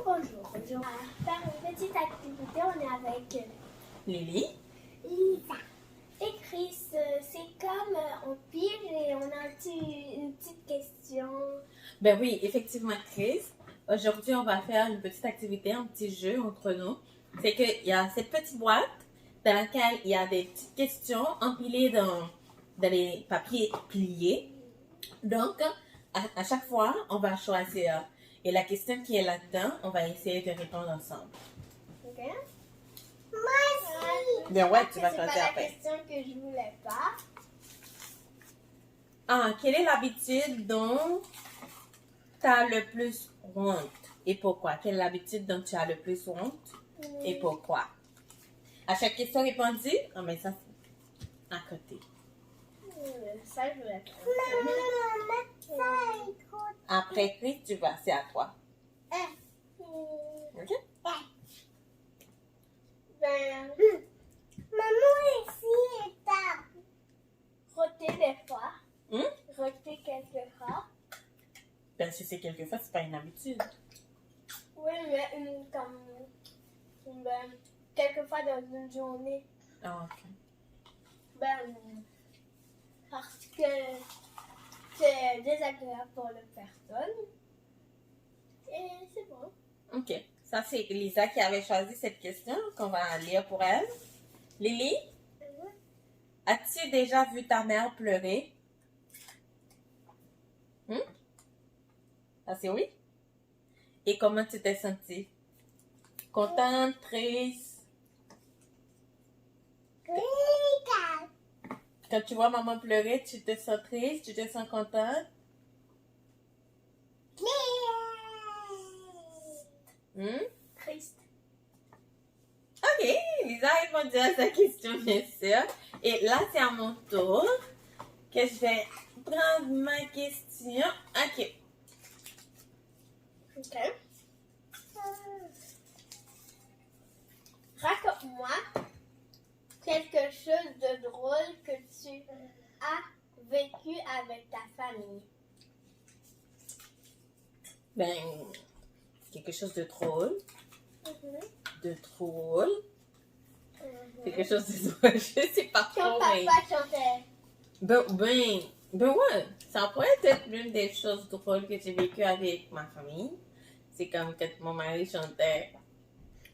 Bonjour. On va faire une petite activité. On est avec Lily. Lisa et Chris. C'est comme on pile et on a une petite question. Ben oui, effectivement, Chris. Aujourd'hui, on va faire une petite activité, un petit jeu entre nous. C'est qu'il y a cette petite boîte dans laquelle il y a des petites questions empilées dans les papiers pliés. Donc, à chaque fois, on va choisir. Et la question qui est là-dedans, on va essayer de répondre ensemble. Ok? Ben ouais, tu vas C'est choisir pas la après. question que je voulais pas. Ah, quelle est l'habitude dont tu as le plus honte et pourquoi? Quelle est l'habitude dont tu as le plus honte et pourquoi? À chaque question répondue, on met ça à côté. Ça, je voulais pas. Après, Chris, tu vas, c'est à toi. OK? Ben, maman ici est à roter des fois. Roter quelques fois. Ben, si c'est quelquefois, c'est pas une habitude. Oui, mais quelquefois dans une journée. Ah, OK. Ben, parce que c'est désagréable pour la personne. Et c'est bon. OK. Ça, c'est Lisa qui avait choisi cette question qu'on va lire pour elle. Lily, as-tu déjà vu ta mère pleurer? Ça, c'est oui. Et comment tu t'es sentie? Contente, triste? Quand tu vois maman pleurer, tu te sens triste, tu te sens contente? Triste. Ok, Lisa a répondu à sa question, bien sûr. Et là, c'est à mon tour que je vais prendre ma question. Ok. Ok. Raconte-moi quelque chose de drôle que tu as vécu avec ta famille. Ben, quelque chose de drôle. De drôle. Quelque chose de drôle. Je sais pas Ton trop, mais... papa chantait. Ben ouais. Ça pourrait être l'une des choses drôles que j'ai vécues avec ma famille. C'est comme quand mon mari chantait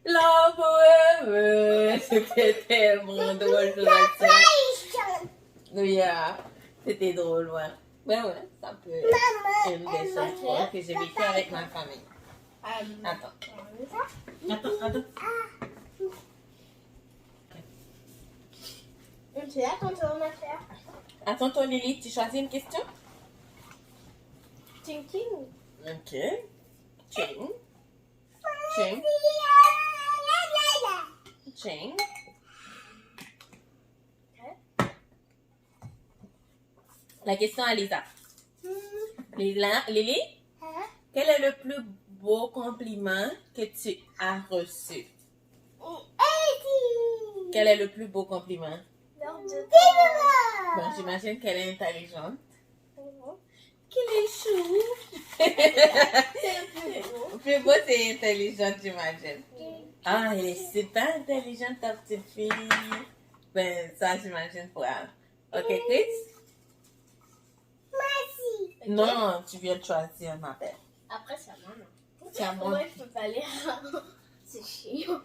Love Forever. C'était tellement drôle, je vous assure. Yeah. C'était drôle, ouais. Ben ouais, ça peut être une des choses drôles que j'ai vécues avec ma famille. Attends. Attends. Tu as ton tour, ma chère. Attends, toi, Lily, tu choisis une question? Ting ting. Ok. Ching. Ching. Ching. La question à Lisa. Lily, quel est le plus beau compliment que tu as reçu? Quel est le plus beau compliment? Bon, j'imagine qu'elle est intelligente. Qu'elle est chou. C'est le plus beau. Le plus beau, c'est intelligente, j'imagine. Ah, elle est super intelligente, ta petite fille. Ben, ça, j'imagine pour elle. Ok, Chris? Merci. Non, tu viens de choisir, ma belle. Après, c'est à moi, non? C'est à moi. Moi, je peux pas lire. C'est chiant.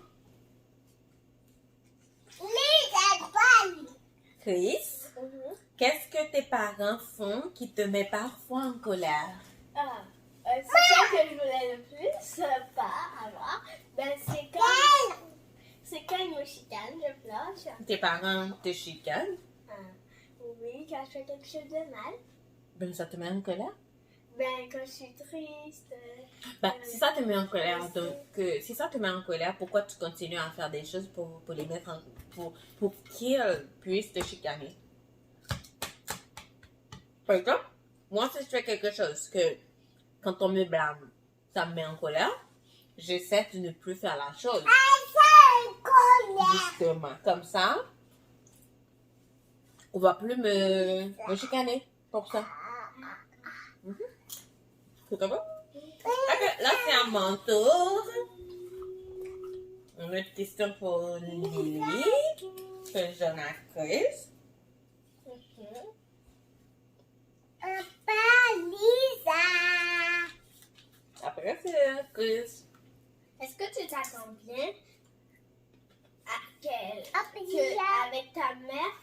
Chris, qu'est-ce que tes parents font qui te met parfois en colère? C'est ça que je voulais le plus pas avoir. Ben, c'est quand ils me chicanent, je pleure. Tes parents te chicanent? Oui, quand je fais quelque chose de mal. Ben, ça te met en colère? Ben, quand je suis triste. Ben, si ça te met en colère, si ça te met en colère, pourquoi tu continues à faire des choses pour les mettre pour qu'ils puissent te chicaner? Par exemple, moi, si je fais quelque chose que, quand on me blâme, ça me met en colère, j'essaie de ne plus faire la chose. Justement, comme ça, on va plus me chicaner pour ça. C'est comme ça? Ok, là c'est à mon tour. Une autre question pour Lily, que je donne à Chris. Après c'est Chris. Est-ce que tu t'attends bien avec ta mère?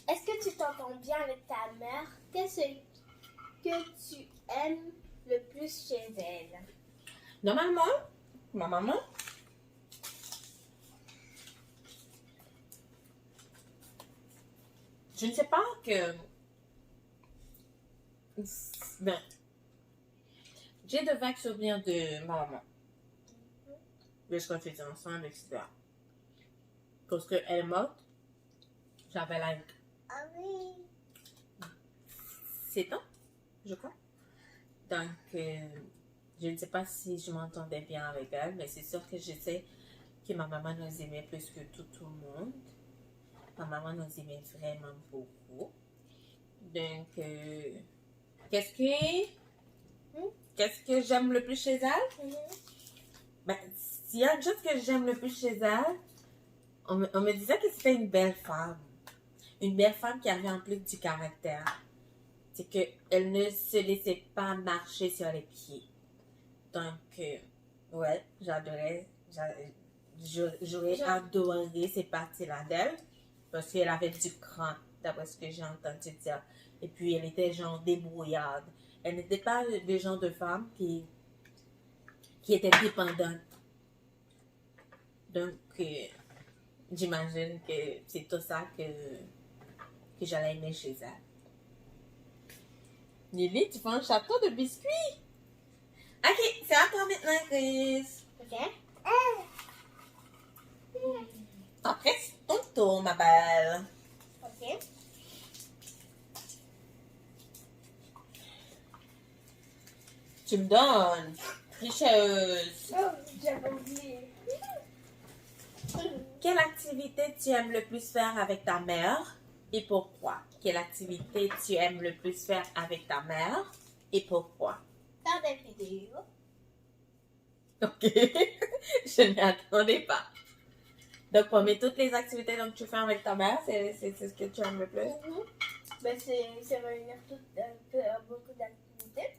Est-ce que tu t'entends bien avec ta mère? Qu'est-ce que tu aimes le plus chez elle? Normalement, ma maman, je ne sais pas que... Ben, j'ai de vagues souvenirs de ma maman. Lorsqu'on était ensemble, etc. Parce qu'elle est morte, j'avais like 7 ans, je crois. Donc, je ne sais pas si je m'entendais bien avec elle, mais c'est sûr que je sais que ma maman nous aimait plus que tout le monde. Ma maman nous aimait vraiment beaucoup. Donc, qu'est-ce que j'aime le plus chez elle? Ben, s'il y a une chose que j'aime le plus chez elle, on me disait que c'était une belle femme. Une belle femme qui avait en plus du caractère. C'est qu'elle ne se laissait pas marcher sur les pieds. Donc, ouais, j'adorais. J'aurais adoré ces parties-là d'elle. Parce qu'elle avait du cran, d'après ce que j'ai entendu dire. Et puis, elle était genre débrouillarde. Elle n'était pas le genre de femme qui était dépendante. Donc, j'imagine que c'est tout ça que j'allais aimer chez elle. Lily, tu fais un château de biscuits? Ok, c'est à toi maintenant, Chris. Ok. Après, c'est ton tour, ma belle. Ok. Tu me donnes. Tricheuse. Oh, j'avais oublié. Quelle activité tu aimes le plus faire avec ta mère et pourquoi? Quelle activité tu aimes le plus faire avec ta mère et pourquoi? Faire des vidéos. Ok, je n'y attendais pas. Donc, parmi toutes les activités que tu fais avec ta mère, c'est ce que tu aimes le plus? Ben, c'est réunir beaucoup d'activités.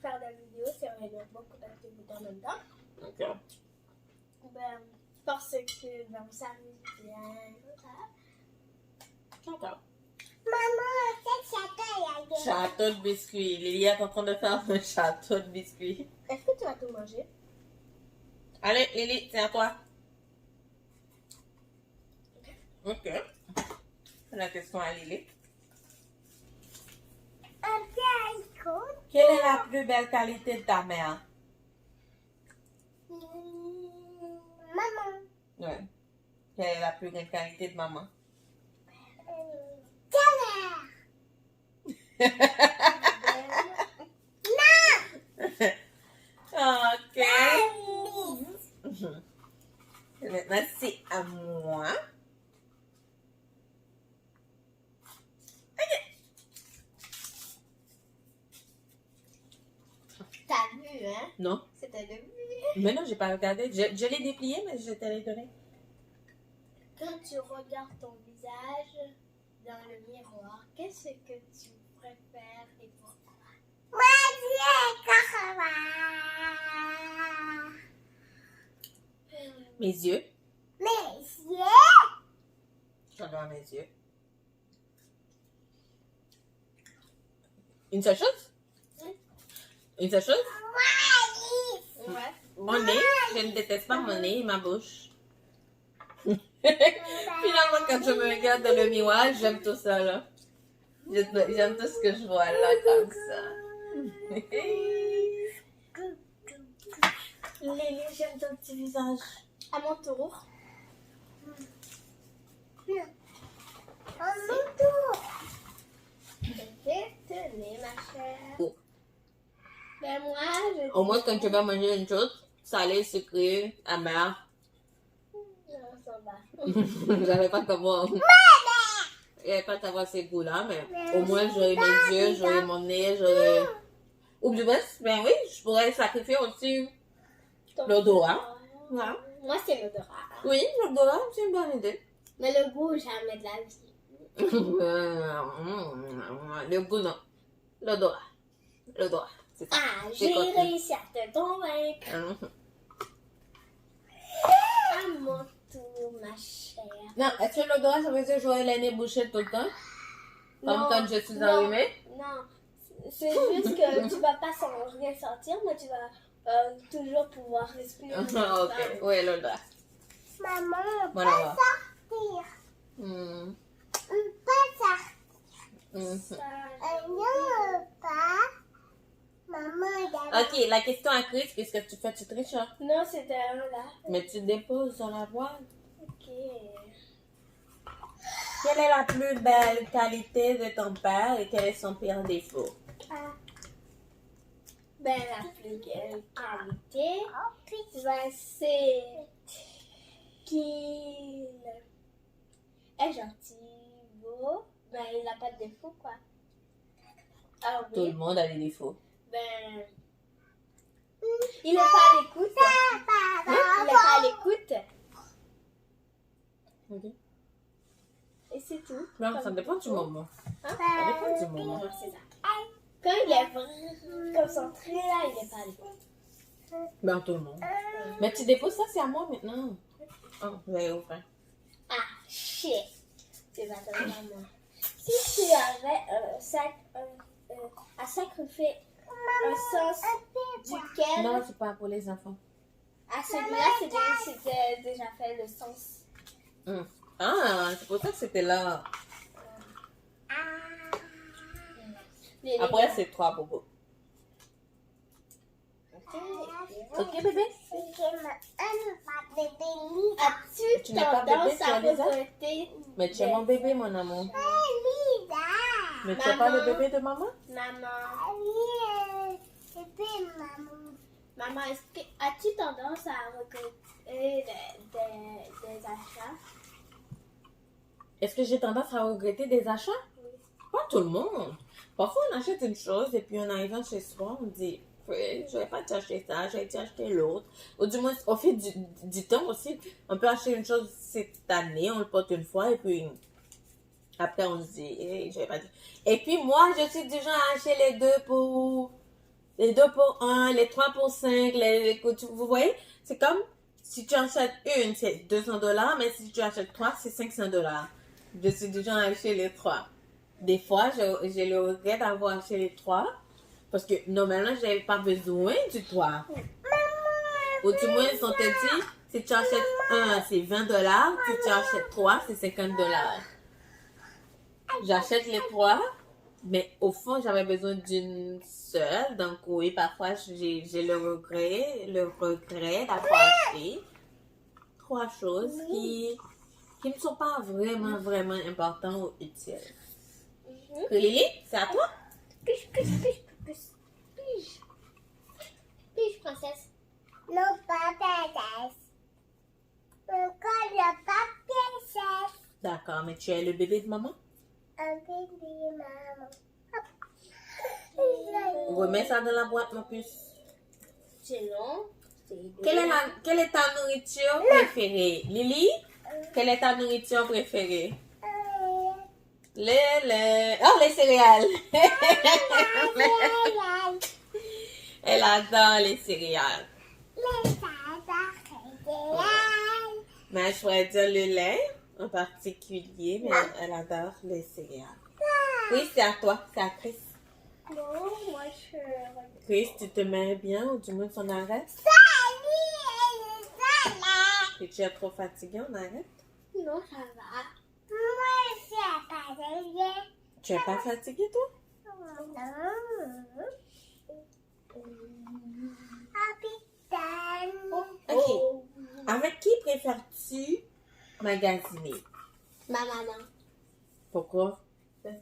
Faire des vidéos, c'est réunir beaucoup d'activités en même temps. Ok. Ben, parce que on s'amuse bien. D'accord. Maman, quel château il y a? Château de biscuits. Lily est en train de faire un château de biscuits. Est-ce que tu vas tout manger? Allez, Lily, c'est à toi. Ok. La question à Lily. Quelle est la plus belle qualité de ta mère? Maman. Ouais. Quelle est la plus grande qualité de maman? Ok. Maintenant, c'est à moi. T'as vu, hein? Non. C'était le but. Mais non, j'ai pas regardé. Je l'ai déplié, mais je te l'ai donné. Quand tu regardes ton visage dans le miroir, qu'est-ce que tu préfères et pourquoi? Mes yeux. Mes yeux? J'adore mes yeux. Une seule chose? Une seule chose? Ouais. Mon nez. Je ne déteste pas mon nez et ma bouche. Finalement, quand je me regarde dans le miroir, j'aime tout ça, là. J'aime tout ce que je vois, là, comme ça. Lily, j'aime ton petit visage. À mon tour. Détenez, ma chère. Oh. Ben moi, Au moins, quand tu vas manger une chose, salé, sucré, amer. Non, ça va. J'avais pas comment. Il n'y avait pas savoir ces goûts-là, mais au moins, j'aurais mes yeux, j'aurais mon nez, j'aurais Ou du moins, ben oui, je pourrais sacrifier aussi l'odorat. Ouais. Moi, c'est l'odorat. Oui, l'odorat, c'est une bonne idée. Mais le goût, jamais de la vie. Le goût, non. L'odorat. L'odorat, c'est ça. Ah, J'ai j'ai compris. réussi à te convaincre. Mhm. À mon tour, ma chère. Non, est-ce que l'odorat, ça veut dire jouer les nez bouchés tout le temps? Comme Non, quand je suis non, arrivée? Non, c'est juste que tu vas pas rien sentir, mais tu vas toujours pouvoir respirer. Ok, oui, l'odorat. Maman, on Bon, peut alors. sortir. Hmm. On peut sortir. Mhm. Ça, Non, pas. Maman, regarde. Ok, la question à Chris, qu'est-ce que tu fais? Tu triches, hein? Non, c'était un là. Mais tu déposes sur la voile. Ok. Quelle est la plus belle qualité de ton père et quel est son pire défaut? Ah. Ben, la plus belle qualité, ben, c'est qu'il est gentil, beau. Ben, il n'a pas de défaut, quoi. Ah Tout oui. le monde a des défauts. Ben, il n'est pas à l'écoute. Il n'est pas à l'écoute. Ok. Et c'est tout. Non, ça dépend du moment. Hein? Ça dépend du moment. Non, c'est ça. Quand il est vraiment concentré, là, il n'est pas à l'écoute. Ben, tout le monde. Mais tu déposes ça, c'est à moi maintenant. Oh, vous avez ouvert. Ah, shit. C'est pas très à moi. Si tu avais à sacrifier un sens duquel, Non, c'est pas pour les enfants. à celui-là, c'était déjà fait le sens. Ah, c'est pour ça que c'était là. Après, c'est 3 bobos. Ok, bébé? As-tu Tu n'es pas bébé, tendance tu à as les as? regretter Mais tu es mon bébé, mon amour. Lisa. Mais tu n'es pas le Maman. bébé de maman? Maman, Maman. as-tu tendance à regretter des achats? Est-ce que j'ai tendance à regretter des achats? Pas tout le monde. Parfois, on achète une chose et puis en arrivant chez soi, on dit je vais pas t'acheter ça, je vais t'acheter l'autre. Ou du moins, au fil du temps aussi, on peut acheter une chose cette année, on le porte une fois et puis après on se dit je vais pas dire. Et puis moi, je suis du genre à acheter les deux pour 1, les 3 pour 5, vous voyez, c'est comme si tu achètes une, c'est $200, mais si tu achètes 3, c'est $500. Je suis du genre à acheter les 3. Des fois, j'ai le regret d'avoir acheté les 3 parce que normalement, je n'avais pas besoin du 3. Ou du moins, on te dit, si tu achètes un, c'est $20, si tu achètes 3, c'est $50. J'achète les 3, mais au fond, j'avais besoin d'une seule. Donc oui, parfois, j'ai le regret d'avoir acheté 3 choses qui ne sont pas vraiment importantes ou utiles. Lily, c'est à toi? Pige, princesse. Non, pas princesse. Encore le papier, D'accord, mais tu es le bébé de maman? un bébé, maman. Remets ça dans la boîte, ma puce. C'est long. Quelle est ta nourriture préférée? Lily, quelle est ta nourriture préférée? Les céréales. Elle adore les céréales. Mais je pourrais dire le lait en particulier, mais elle adore les céréales. Oui, c'est à toi, c'est à Chris. Non, moi je... Chris, tu te mets bien ou du moins on arrête? Et tu es trop fatigué, on arrête? Non, ça va. Tu es pas fatigué, toi? Ok. Avec qui préfères-tu magasiner? Ma maman. Pourquoi?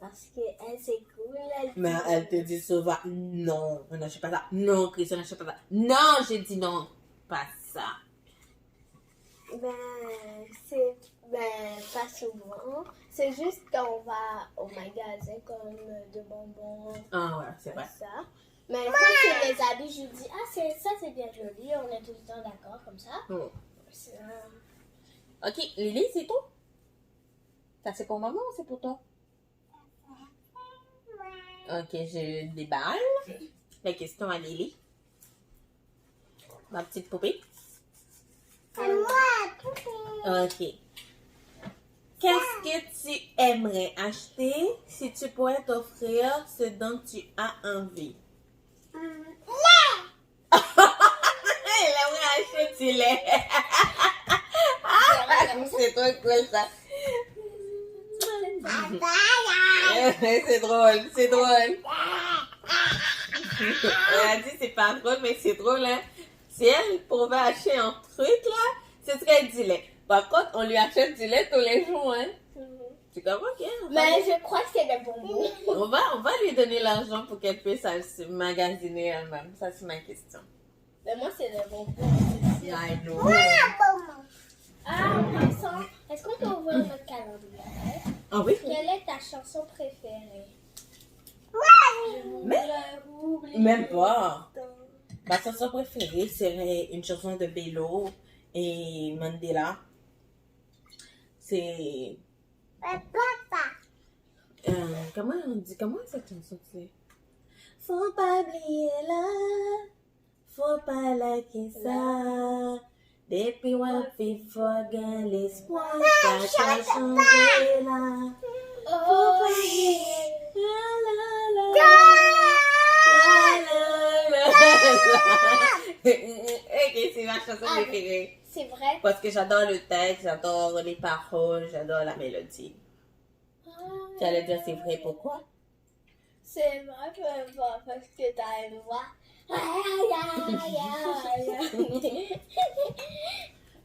Parce qu'elle, c'est cool. Mais elle te dit souvent non, on n'achète pas ça. Non, Chris, on n'achète pas ça. Non, j'ai dit non, pas ça. Pas souvent. C'est juste quand on va au magasin comme de bonbons, Ah ouais, c'est vrai. ça. Mais quand c'est les habits, je dis, ah, ça c'est bien joli, on est tout le temps d'accord comme ça. Oh. C'est, Ok, Lily, c'est tout? Ça c'est pour maman ou c'est pour toi? Ok, je déballe. La question à Lily. Ma petite poupée. Moi, poupée. Ok. Qu'est-ce que tu aimerais acheter si tu pourrais t'offrir ce dont tu as envie? Elle aimerait acheter du lait. C'est trop cool ça. C'est drôle, c'est drôle. Elle a dit c'est pas drôle, mais c'est drôle, hein. Si elle pouvait acheter un truc là, ce serait du lait. Par contre, on lui achète du lait tous les jours, hein. Tu comprends qu'il Mais je crois que c'est des bonbons. on va lui donner l'argent pour qu'elle puisse se magasiner elle-même. Ça, c'est ma question. Mais moi, c'est des bonbons. Yeah, I know. Ah, Vincent, est-ce qu'on peut ouvrir notre calendrier? Ah oui? Quelle est ta chanson préférée? Mais- Même pas. Ma chanson préférée serait une chanson de Bello et Mandela. C'est... Papa. comment on dit? Comment cette chanson c'est? Faut pas oublier là, faut pas liker ça. Depuis on fait gagner l'espoir, ça t'a changé là. Faut pas oublier la la la la. Ok, c'est ma chanson préférée. C'est vrai? Parce que j'adore le texte, j'adore les paroles, j'adore la mélodie. Tu allais dire c'est vrai, pourquoi? C'est vrai, peu importe, parce que t'as une voix.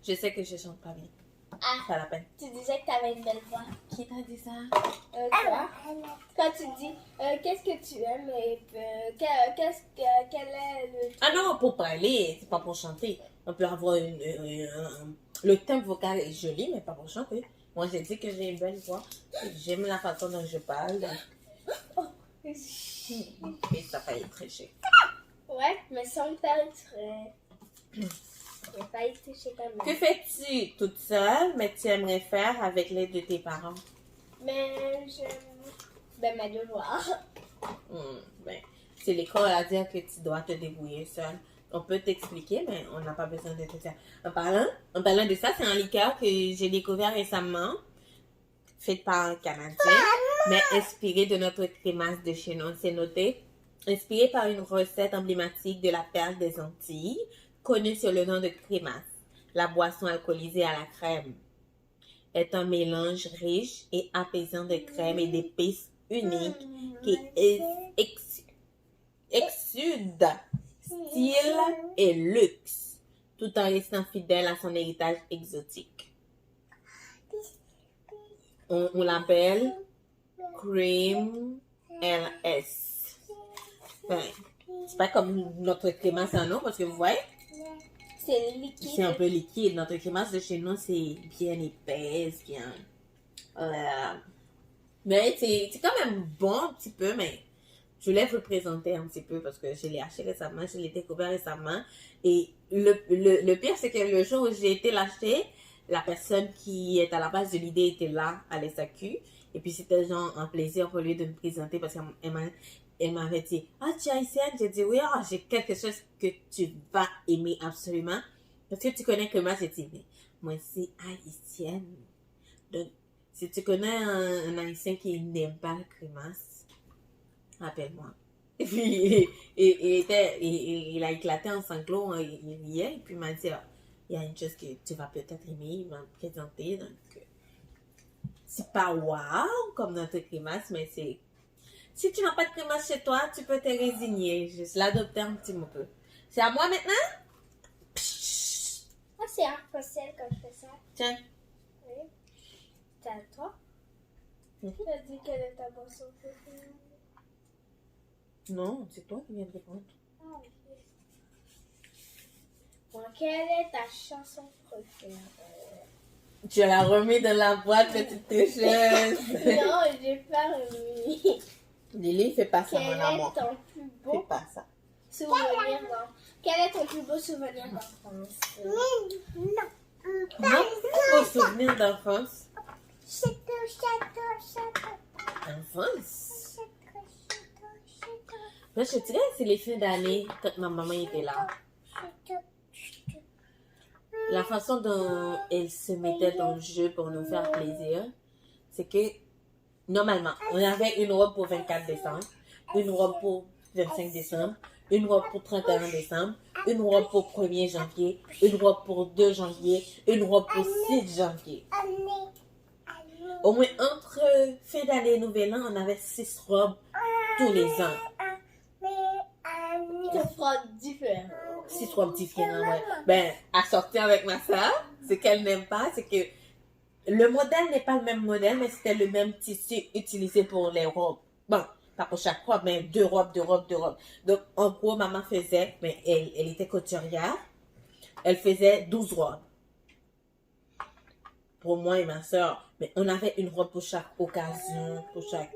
Je sais que je chante pas bien. Ah, Pas la peine. tu disais que t'avais une belle voix. Qui t'a dit ça? Toi, quand tu dis qu'est-ce que tu aimes et quel est le... Ah non, pour parler, c'est pas pour chanter. On peut avoir le timbre vocal est joli, mais pas pour chanter. Moi, j'ai dit que j'ai une belle voix. J'aime la façon dont je parle. Et ça va être très chic. Ouais, mais sans faire exprès. Il a pas été chez ta Que mère. fais-tu toute seule, mais tu aimerais faire avec l'aide de tes parents? Mais j'aime... Ben, mes devoirs. Ben, c'est l'école à dire que tu dois te débrouiller seule. On peut t'expliquer, mais on n'a pas besoin de te dire. En parlant de ça, c'est un liqueur que j'ai découvert récemment, fait par un Canadien, mais inspiré de notre crémasse de chez nous. C'est noté. Inspiré par une recette emblématique de la perle des Antilles, connue sous le nom de crémasse. La boisson alcoolisée à la crème est un mélange riche et apaisant de crème et d'épices uniques qui exude style et luxe, tout en restant fidèle à son héritage exotique. On l'appelle Cream LS. Ben, c'est pas comme notre crémasse à nous, parce que vous voyez, C'est liquide. c'est un peu liquide. Notre crémasse de chez nous, c'est bien épaisse, bien... mais c'est quand même bon un petit peu, mais je voulais vous présenter un petit peu parce que je l'ai acheté récemment, je l'ai découvert récemment. Et le pire, c'est que le jour où j'ai été l'acheter, la personne qui est à la base de l'idée était là à l'SAQ. Et puis c'était genre un plaisir pour lui de me présenter parce qu'elle m'avait dit « Ah, tu es haïtienne? » J'ai dit « Oui, j'ai quelque chose que tu vas aimer absolument. » Parce que tu connais que moi, j'ai dit « Mais moi, c'est haïtienne. » Donc, si tu connais un haïtien qui n'aime pas le crémasse, appelle-moi. Et puis, il a éclaté en sanglots, il riait, et puis il m'a dit, ah, il y a une chose que tu vas peut-être aimer, il m'a présenté, donc c'est pas wow comme notre crémasse, mais c'est, si tu n'as pas de crémasse chez toi, tu peux te résigner, juste l'adopter un petit peu. C'est à moi maintenant? Ah, c'est arc-en-ciel quand je fais ça. Tiens. Oui. C'est à toi. Mhm. Tu as dit quelle est ta boisson préférée? Non, c'est toi qui viens de répondre. Ah, ok. Bon, quelle est ta chanson préférée? Tu l'as remis dans la boîte, petite tricheuse. Non, j'ai pas remis. Lily, fais pas ça, Quel mon amour. est ton plus beau Fais pas ça. souvenir Quel est ton plus beau souvenir d'enfance? Non. Mon plus beau souvenir d'enfance. Château. Enfance? Moi, je dirais que c'est les fins d'année quand ma maman était là. La façon dont elle se mettait dans le jeu pour nous faire plaisir, c'est que normalement, on avait une robe pour 24 décembre, une robe pour 25 décembre, une robe pour 31 décembre, une robe pour 1er janvier, une robe pour 2 janvier, une robe pour 6 janvier. Au moins entre fin d'année et nouvel an, on avait 6 robes tous les ans. 6 robes différentes. Ouais. Ben, à sortir avec ma soeur, ce qu'elle n'aime pas, c'est que le modèle n'est pas le même modèle, mais c'était le même tissu utilisé pour les robes. Bon, pas pour chaque robe, mais 2 robes. Donc, en gros, maman faisait, mais elle était couturière, elle faisait 12 robes. Pour moi et ma soeur. Mais on avait une robe pour chaque occasion, pour chaque...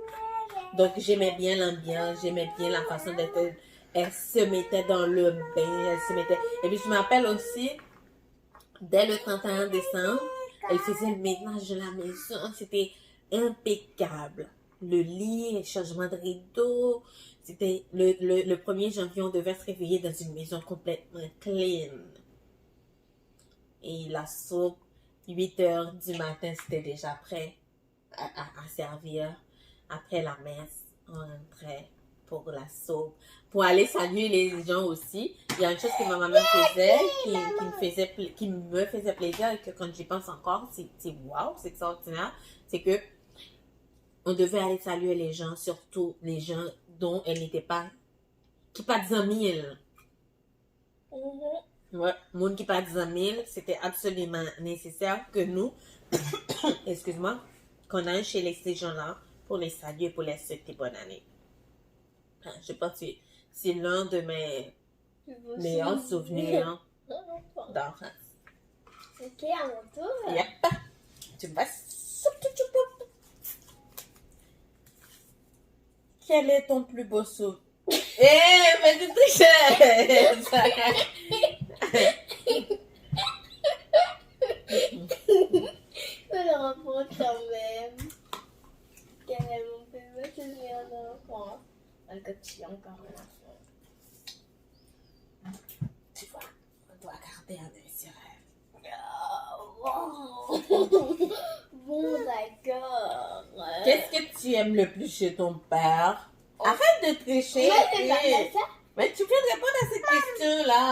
Donc, j'aimais bien l'ambiance, j'aimais bien la façon d'être. Elle se mettait dans le bain, elle se mettait... Et puis, je me rappelle aussi, dès le 31 décembre, elle faisait le ménage de la maison. C'était impeccable. Le lit, le changement de rideau. C'était le 1er janvier, on devait se réveiller dans une maison complètement clean. Et la soupe, 8 heures du matin, c'était déjà prêt à servir. Après la messe, on rentrait pour la soupe. Pour aller saluer les gens aussi. Il y a une chose que ma maman faisait, qui me faisait plaisir et que quand j'y pense encore, c'est wow, c'est extraordinaire. C'est que on devait aller saluer les gens, surtout les gens dont elle n'était pas, qui pas 10 000. Ouais, monde qui pas 10 000, c'était absolument nécessaire que nous, excuse-moi, qu'on aille chez ces gens-là pour les saluer, pour les souhaiter bonne année. Je pense que c'est l'un de mes meilleurs souvenirs d'enfance. Ok, à mon tour. Yep. Tu vas... Quel est ton plus beau souvenir? Mais tu triches! Je le reprends quand même. Quel est mon plus beau souvenir d'enfance? Que tu es encore un enfant. Tu vois, on doit garder un œil sur elle. Bon, d'accord. Qu'est-ce que tu aimes le plus chez ton père? Arrête de tricher. Mais j'ai pas fait ça. Mais tu viens de répondre à cette question-là.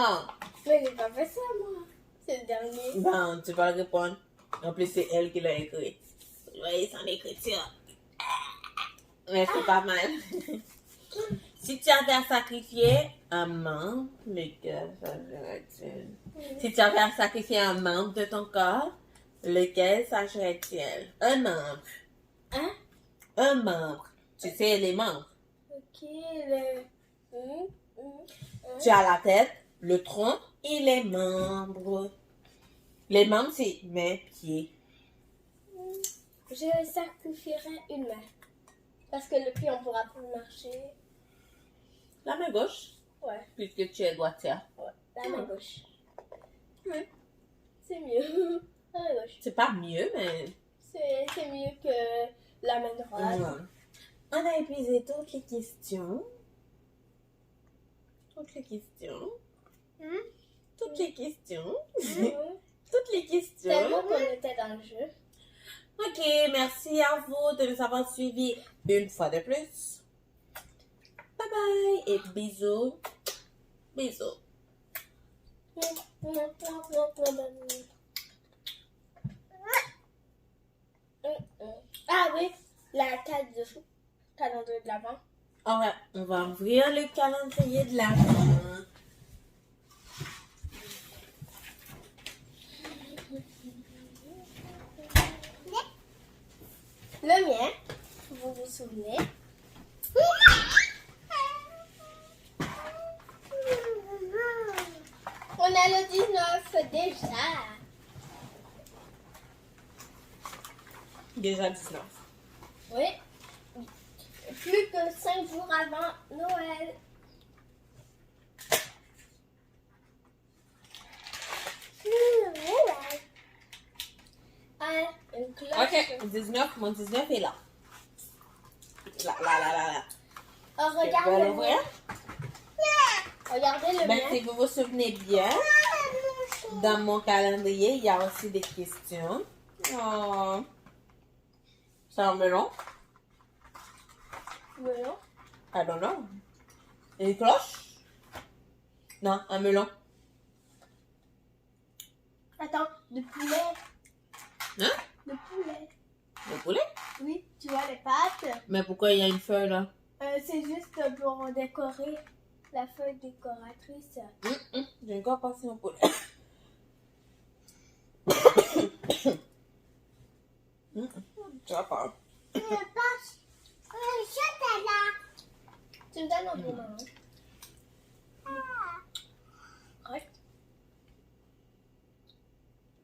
Mais j'ai pas fait ça, moi. C'est le dernier. Ben, tu vas répondre. En plus, c'est elle qui l'a écrit. Vous voyez son écriture. Mais c'est pas mal. Si tu avais à sacrifier un membre, lequel choisirais-tu? Si tu avais à sacrifier un membre de ton corps, lequel choisirais-tu? Un membre. Hein? Un membre. Tu sais les membres. Ok, le... Tu as la tête, le tronc et les membres. Les membres, c'est mains, pieds. Je sacrifierais une main. Parce que le pied, on pourra plus marcher. La main gauche, Ouais, puisque tu es droitière. la main gauche. Oui, c'est mieux. La main gauche. C'est pas mieux, mais... C'est mieux que la main droite. Ouais. On a épuisé toutes les questions. Toutes les questions. Toutes les questions. Toutes les questions. Tellement qu'on était dans le jeu. Ok, merci à vous de nous avoir suivis une fois de plus. Bye bye et bisous. Bisous. Ah oui, la calendrier de l'avant. Alright, on va ouvrir le calendrier de l'Avent. Le mien, vous vous souvenez? On a le 19 déjà. Déjà 19. Oui. Plus que 5 jours avant Noël. Ok, 19, mon 19 est là. Là. Oh, Tu veux regarde le l'ouvrir? mien. Regardez le Ben, mien. si vous vous souvenez bien, dans mon calendrier, il y a aussi des questions. Oh. C'est un melon? Melon. I don't know. Une cloche? Non, un melon. Attends, de poulet. Hein? De poulet. Le poulet? Oui, tu vois les pâtes. Mais pourquoi il y a une feuille là? C'est juste pour décorer la feuille décoratrice. J'ai encore passé un poulet. Tu vas pas. Je passe un chocolat. Tu me donnes un bon moment. Ouais.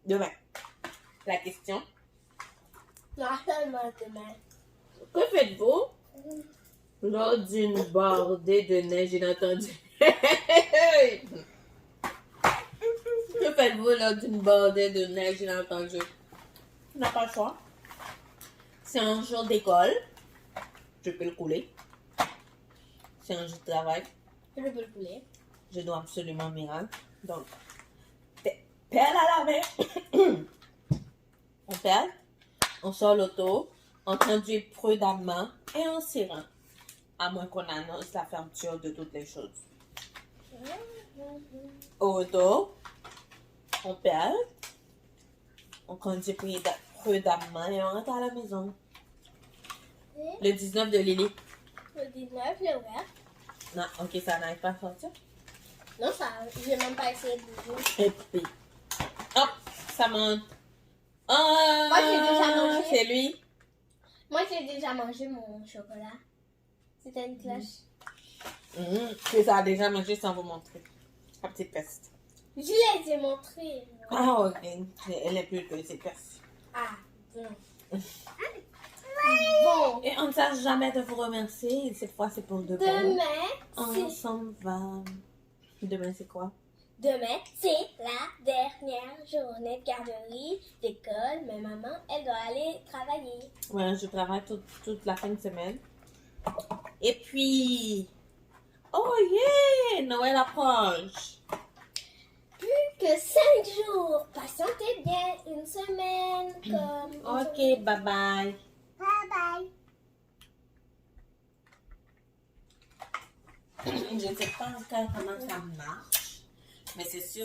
Demain. La question. Non, seulement demain. Que faites-vous lors d'une bordée de neige inattendue? Que faites-vous lors d'une bordée de neige inattendue? Tu n'as pas le choix. C'est un jour d'école. Je peux le couler. C'est un jour de travail. Je veux le poulet. Je dois absolument m'y rendre. Donc, pelle à la main. On pèle. On sort l'auto. On conduit prudemment et on s'y rend. À moins qu'on annonce la fermeture de toutes les choses. Au retour, on pèle. On conduit prudemment et on rentre à la maison. Le 19 de Lily. Le 19, je l'ai ouvert. Non, ok, ça n'arrive pas à sortir. Non, ça, j'ai même pas essayé de l'ouvrir. Et puis, hop, ça monte. Moi, j'ai déjà mangé. C'est lui. Moi, j'ai déjà mangé mon chocolat. C'était une cloche. Que ça a déjà mangé sans vous montrer. La petite peste. Je les ai montrés. moi. Ah, ok. Elle est plus petite peste. Ah, bon. Bon. Et on ne sait jamais de vous remercier. Cette fois, c'est pour de bon. Demain, On c'est... s'en va. Demain, c'est quoi? Demain, c'est la dernière journée de garderie, d'école. Mais maman, elle doit aller travailler. Ouais, je travaille toute la fin de semaine. Et puis... Oh yeah! Noël approche. Plus que 5 jours. Patientez bien une semaine comme... une Ok, semaine. bye bye. Bye bye. Je ne sais pas encore comment ça marche, mais c'est sûr.